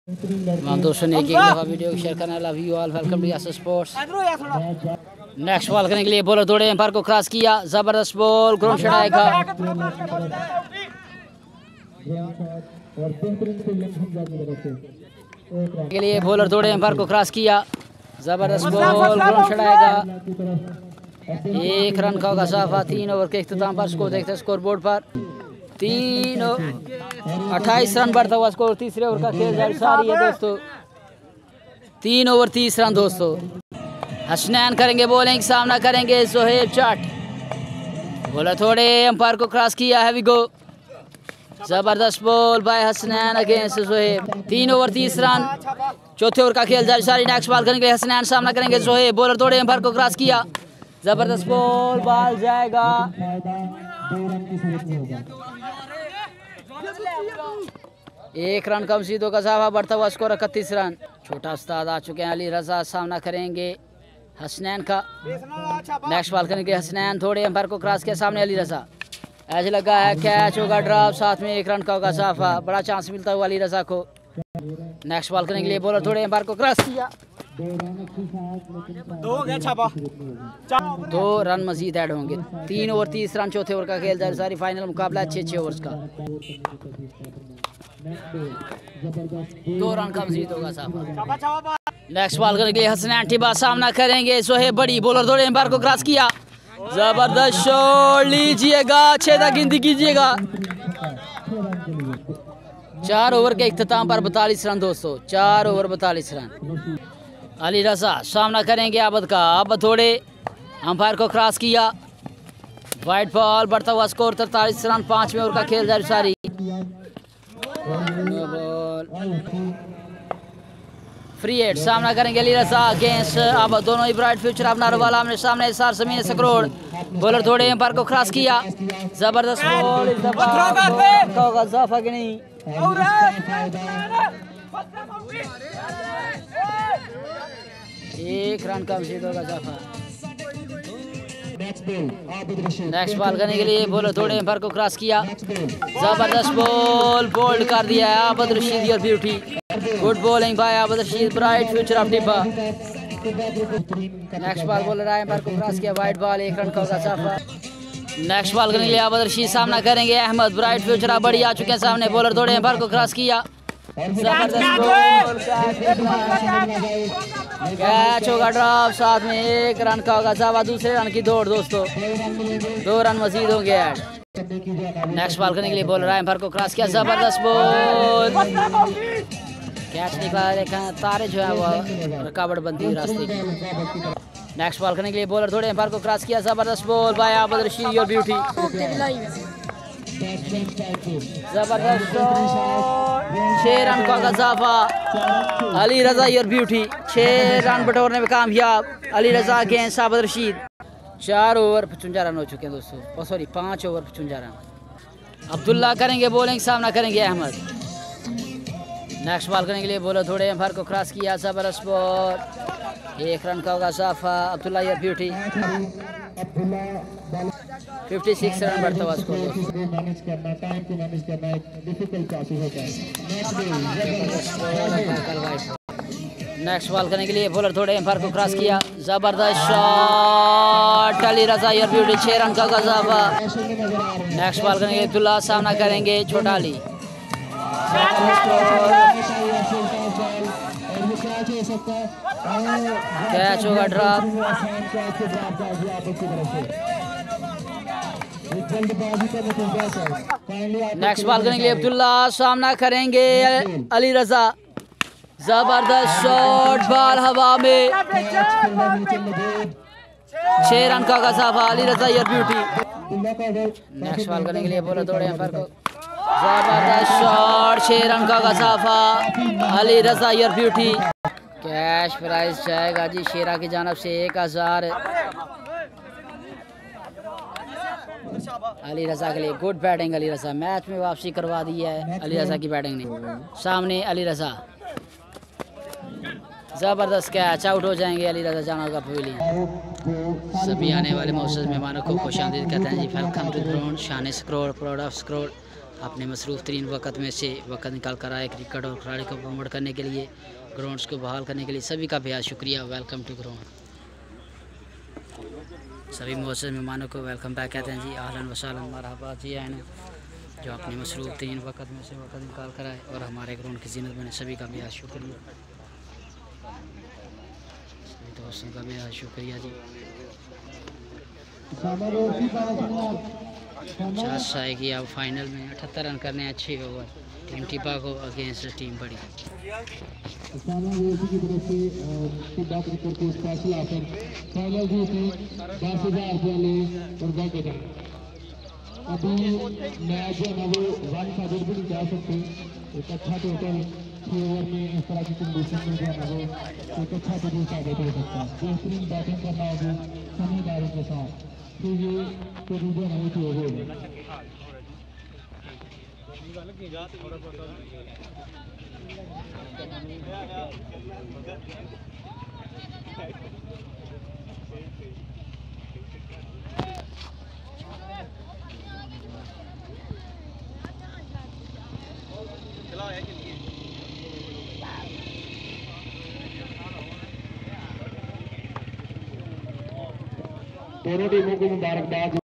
दोस्तों ने एक दफ़ा वीडियो शेयर करना। Love you all, welcome to Yasar sports. Next ball करने के लिए बॉलर दौड़े, एम्पायर को क्रॉस किया, जबरदस्त बॉल, ग्राउंड छड़ाएगा के लिए बॉलर दौड़े, एम्पायर को क्रॉस किया, जबरदस्त बॉल, ग्राउंड छड़ाएगा। 1 रन का होगा साफा। 3 ओवर के इख्तिताम पर स्कोर देखते हैं स्कोर बोर्ड पर 28 रन बढ़ता हुआ स्कोर। तीसरे ओवर का खेल जारी है दोस्तों। 3 ओवर 30 रन दोस्तों। हसनैन करेंगे बॉलिंग, सामना करेंगे सोहेब चाट। बॉलर थोड़े, एम्पायर को क्रॉस किया है, विगो जबरदस्त ball by Hasnain against Sohaib. 3 over 30 run. चौथे ओवर का खेल जारी। नेक्स्ट बॉल करेंगे हसनैन, सामना करेंगे सोहेब। बॉलर थोड़े, एम्पायर को क्रॉस किया, जबरदस्त बॉल, बॉल जाएगा। 1 रन कम सीधों का साफा, बढ़ता हुआ स्कोर 31 रन। छोटा उस्ताद आ चुके हैं अली रजा, सामना करेंगे हसनैन का। नेक्स्ट बॉल करेंगे हसनैन, थोड़े, एम्पायर को क्रॉस किया, सामने अली रजा, ऐसे लगा है, कैच होगा, ड्रॉप, साथ में 1 रन का होगा साफा। बड़ा चांस मिलता हुआ अली रजा को। नेक्स्ट बॉल करने के लिए बॉलर थोड़े, एम्पायर को क्रॉस किया, 2 रन मजीद ऐड होंगे। 3 ओवर 30 रन। चौथे ओवर का खेल जारी। फाइनल मुकाबला 6 ओवर्स का। 2 रन का मजीद होगा साहब। नेक्स्ट बॉल करने के लिए हसनैन टिबा, सामना करेंगे सोहेब बड़ी। बॉलर दौड़े, एम्पायर को क्रॉस किया, जबरदस्त शॉट, लीजिएगा, 6 तक गिनती कीजिएगा। 4 ओवर के इख्तिताम पर 42 रन दोस्तों। 4 ओवर 42 रन। अली रजा सामना करेंगे आबद का। आबद थोड़े, अंपायर को क्रॉस किया, वाइट बॉल, बढ़ता हुआ स्कोर 43 रन। 5वें ओवर का खेल जारी। फ्री हिट, सामना करेंगे अली रजा अगेंस्ट आबद। दोनों ही ब्राइट फ्यूचर अपना वाला आमने सामने। सार जमीन से करोड़। बॉलर थोड़े, एम्पायर को क्रॉस किया, जबरदस्त बॉल, जाफा कि नहीं। 1 रन का मजीद होगा जाफा। नेक्स्ट बॉल करने के लिए बॉलर थोड़े, एम्पायर को क्रॉस किया, जबरदस्त बॉल, बोल्ड कर दिया है Abad Rashid, your beauty. Good bowling by Abad Rashid, bright future of टिब्बा। नेक्स्ट बॉल बॉलर आए, एम्पायर को क्रॉस किया, वाइट बॉल, 1 रन का होगा साफा। नेक्स्ट बॉल करने के लिए आबद रशीद, सामना करेंगे अहमद। ब्राइट फ्यूचर आप बड़ी आ चुके हैं सामने। बॉलर थोड़े, एम्पायर को क्रॉस किया, जबरदस्त बॉल, कैच होगा, ड्रॉप, साथ में 1 रन का होगा साफा। दूसरे रन की दौड़ दोस्तों। 2 रन मजीद होंगे ऐड। नेक्स्ट बॉल करने के लिए बॉलर आए, एम्पायर को क्रॉस किया, जबरदस्त बॉल, कैच निकाला, लेकिन तारे जो है वो रुकावट बनती हुई रास्ते की। नेक्स्ट बॉल करने के लिए बॉलर थोड़े, एम्पायर को क्रॉस किया, जबरदस्त ball by Abad Rashid, your beauty. जबरदस्त 6 रन का गजाफा। Ali Raza, your beauty. 6 run बटोरने में कामयाब Ali Raza against Abad Rashid. 4 over 55 run हो चुके हैं दोस्तों। Sorry 5 over 55 run. अब्दुल्ला करेंगे बॉलिंग, सामना करेंगे अहमद। नेक्स्ट बॉल करने के लिए बॉलर थोड़े, एम्पायर को क्रॉस किया, जबरदस्त बॉल, 1 रन का होगा साफा। Abdullah, your beauty. 56 रन बढ़ता हुआ स्कोर। नेक्स्ट बॉल करने के लिए बॉलर थोड़े, एम्पायर को क्रॉस किया, जबरदस्त shot, Ali Raza, your beauty. 6 run का गजाफा। नेक्स्ट बॉल करने के लिए अब्दुल्ला, सामना करेंगे छोटा अली। कैच होगा, ड्रॉप। नेक्स्ट बॉल करने के लिए अब्दुल्ला, सामना करेंगे अली रजा, जबरदस्त शॉट, बॉल हवा में, 6 रन का गजाफा। Ali Raza, your beauty. Next ball करने के लिए बॉलर थोड़े, एम्पायर को, जबरदस्त शॉट, 6 रन का गजाफा। Ali Raza, your beauty. Cash price जाएगा जी शेरा की जानब से 1000 अली रजा के लिए। गुड बैटिंग अली रजा, मैच में वापसी करवा दी है अली रजा की बैटिंग ने। सामने अली रजा, जबरदस्त कैच, आउट हो जाएंगे अली रजा जाना का पवेली। सभी आने वाले मौसम मेहमानों को खुश आमदीद कहते हैं जी। वेलकम टू ग्राउंड शान स्क्रोल, प्राउड ऑफ स्क्रोल। अपने मसरूफ़ तरीन वक़्त में से वक़्त निकाल कर आए क्रिकेट और खिलाड़ी को प्रमोट करने के लिए, ग्राउंड्स को बहाल करने के लिए सभी का बेहद शुक्रिया। Welcome to ground. सभी मौजूद मेहमानों को वेलकम बैक कहते हैं जी, आहलन व सहलन मरहबा जी आए जो अपने मसरूफ़ तरीन वक़्त में से वक़्त निकाल कर आए और हमारे ग्राउंड की ज़ीनत बने। सभी का बेहद शुक्रिया, सभी दोस्तों का बेहद शुक्रिया जी। चांस आएगी अब फाइनल में 78 रन करने हैं 6 ओवर। टीम टिपा को अगेंस्ट टीम बड़ी। की तरफ से बात को स्पेशल ऑफर फाइनल भी थे 10,000 रुपये ले और बैठे अभी मैच जो है वो 1 का भी नहीं जा सकते। एक अच्छा टोटल 6 ओवर में इस तरह की कंडीशन में जो है वो एक अच्छा टोटल साबित हो सकता है। बेहतरीन बैटिंग करना होगी समझदारी के साथ, तो ये टोटल जो है वो होगा। दोनों टीमों को मुबारकबाद।